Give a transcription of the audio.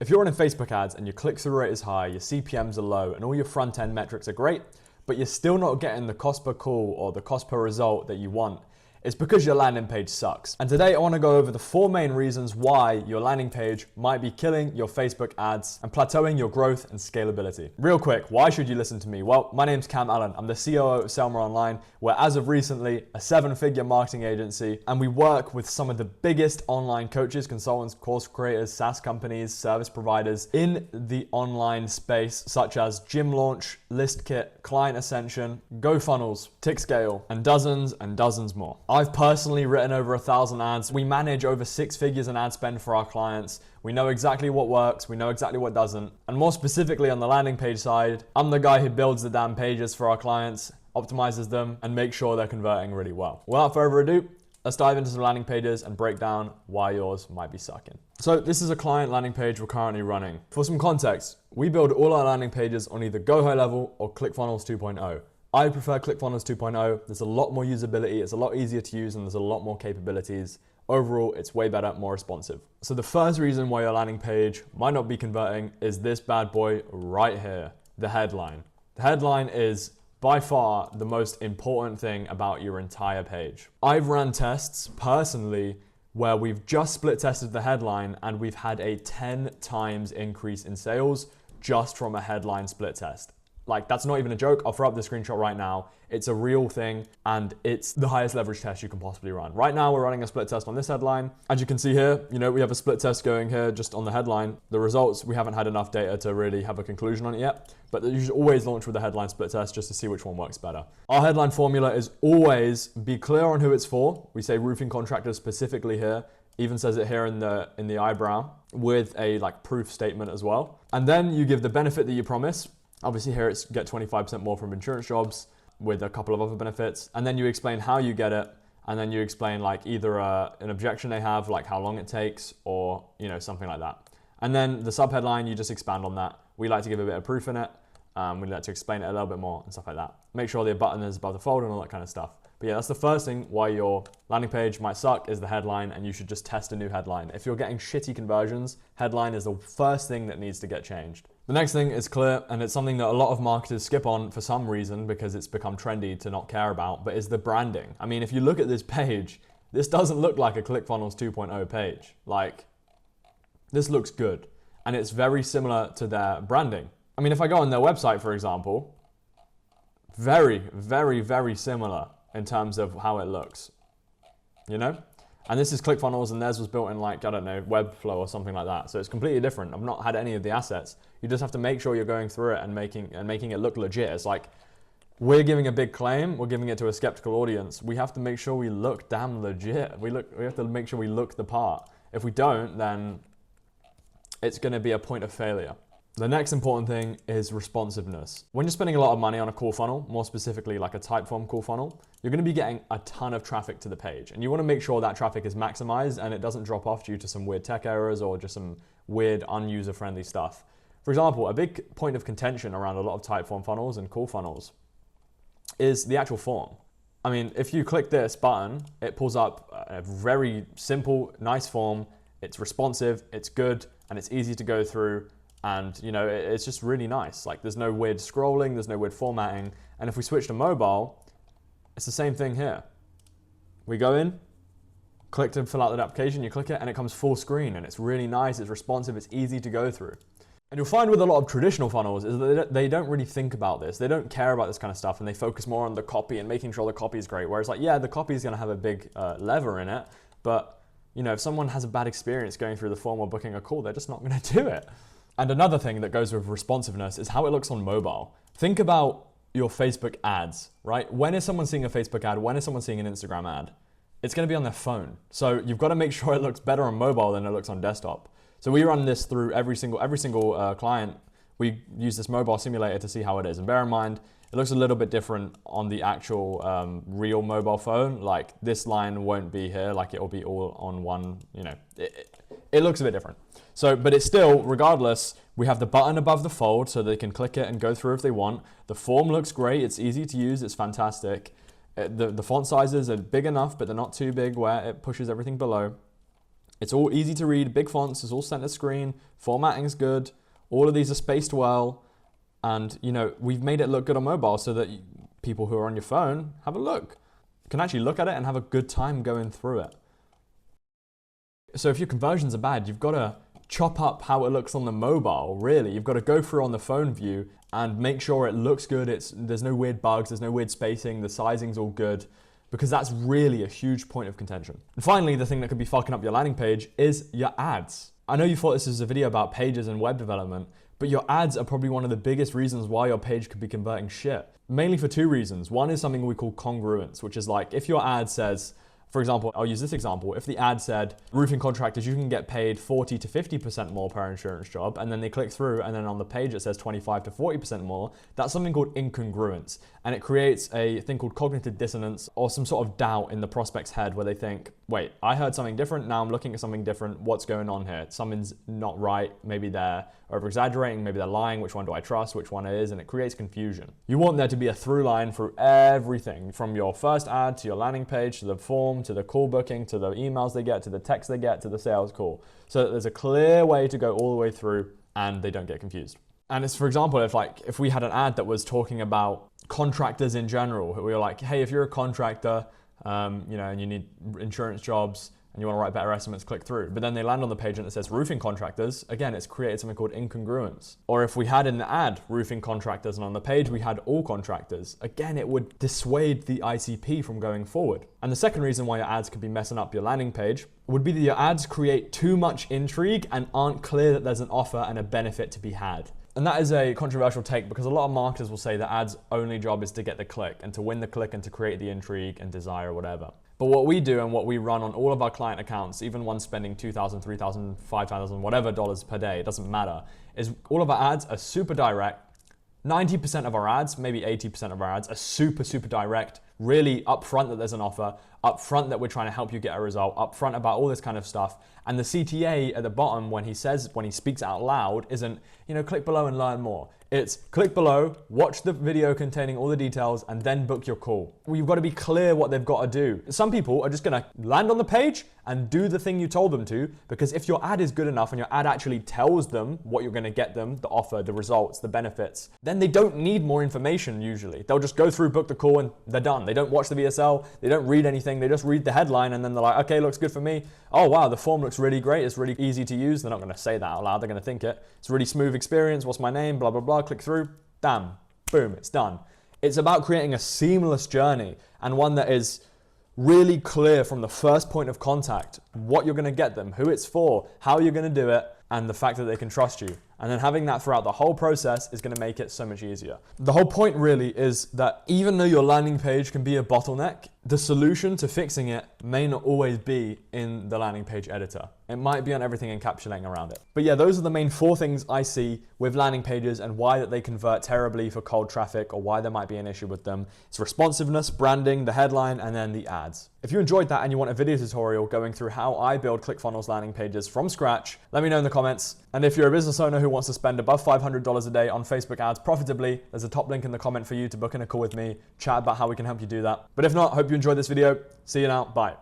If you're running Facebook ads and your click-through rate is high, your CPMs are low, and all your front-end metrics are great, but you're still not getting the cost per call or the cost per result that you want, it's because your landing page sucks. And today I want to go over the 4 main reasons why your landing page might be killing your Facebook ads and plateauing your growth and scalability. Real quick, why should you listen to me? Well, my name's Cam Allen. I'm the COO of Selma Online. We're, as of recently, a 7-figure marketing agency, and we work with some of the biggest online coaches, consultants, course creators, SaaS companies, service providers in the online space, such as Gym Launch, ListKit, Client Ascension, GoFunnels, TickScale, and dozens more. I've personally written over 1,000 ads. We manage over 6 figures in ad spend for our clients. We know exactly what works, we know exactly what doesn't. And more specifically on the landing page side, I'm the guy who builds the damn pages for our clients, optimizes them, and makes sure they're converting really well. Without further ado, let's dive into some landing pages and break down why yours might be sucking. So this is a client landing page we're currently running. For some context, we build all our landing pages on either Go High Level or ClickFunnels 2.0. I prefer ClickFunnels 2.0. There's a lot more usability, it's a lot easier to use, and there's a lot more capabilities. Overall, it's way better, more responsive. So the first reason why your landing page might not be converting is this bad boy right here, the headline. The headline is by far the most important thing about your entire page. I've ran tests personally where we've just split tested the headline and we've had a 10 times increase in sales just from a headline split test. Like, that's not even a joke. I'll throw up the screenshot right now. It's a real thing, and it's the highest leverage test you can possibly run. Right now, we're running a split test on this headline. As you can see here, we have a split test going here just on the headline. The results, we haven't had enough data to really have a conclusion on it yet, but you should always launch with a headline split test just to see which one works better. Our headline formula is always be clear on who it's for. We say roofing contractors specifically here. Even says it here in the eyebrow with a proof statement as well. And then you give the benefit that you promise. Obviously here it's get 25% more from insurance jobs with a couple of other benefits. And then you explain how you get it. And then you explain either an objection they have, like how long it takes, or something like that. And then the subheadline, you just expand on that. We like to give a bit of proof in it. We like to explain it a little bit more and stuff like that. Make sure the button is above the fold and all that kind of stuff. But yeah, that's the first thing why your landing page might suck is the headline, and you should just test a new headline. If you're getting shitty conversions, headline is the first thing that needs to get changed. The next thing is clear, and it's something that a lot of marketers skip on for some reason because it's become trendy to not care about, but is the branding. I mean, if you look at this page, this doesn't look like a ClickFunnels 2.0 page. This looks good, and it's very similar to their branding. I mean, if I go on their website, for example, very, very, very similar in terms of how it looks, And this is ClickFunnels, and theirs was built in Webflow or something like that. So it's completely different. I've not had any of the assets. You just have to make sure you're going through it and making it look legit. It's like, we're giving a big claim, we're giving it to a skeptical audience. We have to make sure we look damn legit. We have to make sure we look the part. If we don't, then it's gonna be a point of failure. The next important thing is responsiveness. When you're spending a lot of money on a call funnel, more specifically like a Typeform call funnel, you're going to be getting a ton of traffic to the page. And you want to make sure that traffic is maximized and it doesn't drop off due to some weird tech errors or just some weird user-friendly stuff. For example, a big point of contention around a lot of Typeform funnels and call funnels is the actual form. I mean, if you click this button, it pulls up a very simple, nice form. It's responsive, it's good, and it's easy to go through. And it's just really nice. There's no weird scrolling, there's no weird formatting. And if we switch to mobile, it's the same thing here. We go in, click to fill out that application, you click it, and it comes full screen. And it's really nice, it's responsive, it's easy to go through. And you'll find with a lot of traditional funnels is that they don't really think about this. They don't care about this kind of stuff, and they focus more on the copy and making sure the copy is great. Whereas the copy is gonna have a big lever in it, but if someone has a bad experience going through the form or booking a call, they're just not gonna do it. And another thing that goes with responsiveness is how it looks on mobile. Think about your Facebook ads, right? When is someone seeing a Facebook ad? When is someone seeing an Instagram ad? It's gonna be on their phone. So you've gotta make sure it looks better on mobile than it looks on desktop. So we run this through every single client. We use this mobile simulator to see how it is. And bear in mind, it looks a little bit different on the actual real mobile phone. This line won't be here, it'll be all on one, it looks a bit different. So, but it's still, regardless, we have the button above the fold so they can click it and go through if they want. The form looks great, it's easy to use, it's fantastic. The font sizes are big enough, but they're not too big where it pushes everything below. It's all easy to read, big fonts, it's all center screen, formatting's good, all of these are spaced well, and we've made it look good on mobile so that people who are on your phone have a look, can actually look at it and have a good time going through it. So if your conversions are bad, you've got to chop up how it looks on the mobile, really. You've got to go through on the phone view and make sure it looks good. There's no weird bugs, there's no weird spacing, the sizing's all good, because that's really a huge point of contention. And finally, the thing that could be fucking up your landing page is your ads. I know you thought this was a video about pages and web development, but your ads are probably one of the biggest reasons why your page could be converting shit. Mainly for two reasons. One is something we call congruence, which is like if your ad says, for example, I'll use this example. If the ad said, roofing contractors, you can get paid 40 to 50% more per insurance job, and then they click through, and then on the page it says 25 to 40% more, that's something called incongruence. And it creates a thing called cognitive dissonance, or some sort of doubt in the prospect's head where they think, wait, I heard something different, now I'm looking at something different, what's going on here? Something's not right, maybe they're over-exaggerating, maybe they're lying, which one do I trust, which one it is, and it creates confusion. You want there to be a through line through everything, from your first ad to your landing page, to the form, to the call booking, to the emails they get, to the text they get, to the sales call. So that there's a clear way to go all the way through and they don't get confused. And it's, for example, if we had an ad that was talking about contractors in general, we were like, hey, if you're a contractor, and you need insurance jobs, and you want to write better estimates, click through. But then they land on the page and it says roofing contractors. Again, it's created something called incongruence. Or if we had in the ad roofing contractors and on the page we had all contractors, again, it would dissuade the ICP from going forward. And the second reason why your ads could be messing up your landing page would be that your ads create too much intrigue and aren't clear that there's an offer and a benefit to be had. And that is a controversial take because a lot of marketers will say that ads' only job is to get the click and to win the click and to create the intrigue and desire, whatever. But what we do and what we run on all of our client accounts, even ones spending $2,000, $3,000, $5,000, whatever dollars per day, it doesn't matter, is all of our ads are super direct. 90% of our ads, maybe 80% of our ads are super, super direct, really upfront that there's an offer, upfront that we're trying to help you get a result, upfront about all this kind of stuff. And the CTA at the bottom, when he speaks out loud, isn't, click below and learn more. It's click below, watch the video containing all the details, and then book your call. Well, you've got to be clear what they've got to do. Some people are just going to land on the page and do the thing you told them to, because if your ad is good enough and your ad actually tells them what you're going to get them, the offer, the results, the benefits, then they don't need more information usually. They'll just go through, book the call, and they're done. They don't watch the VSL, they don't read anything, they just read the headline, and then they're like, okay, looks good for me. Oh wow, the form looks really great, it's really easy to use. They're not going to say that out loud, they're going to think it. It's a really smooth experience, what's my name, blah, blah, blah, click through, damn, boom, it's done. It's about creating a seamless journey and one that is really clear from the first point of contact, what you're going to get them, who it's for, how you're going to do it, and the fact that they can trust you. And then having that throughout the whole process is going to make it so much easier. The whole point really is that even though your landing page can be a bottleneck, the solution to fixing it may not always be in the landing page editor. It might be on everything encapsulating around it. But yeah, those are the main 4 things I see with landing pages and why that they convert terribly for cold traffic or why there might be an issue with them. It's responsiveness, branding, the headline, and then the ads. If you enjoyed that and you want a video tutorial going through how I build ClickFunnels landing pages from scratch, let me know in the comments. And if you're a business owner who wants to spend above $500 a day on Facebook ads profitably, there's a top link in the comment for you to book in a call with me, chat about how we can help you do that. But if not, hope you enjoyed this video. See you now, bye.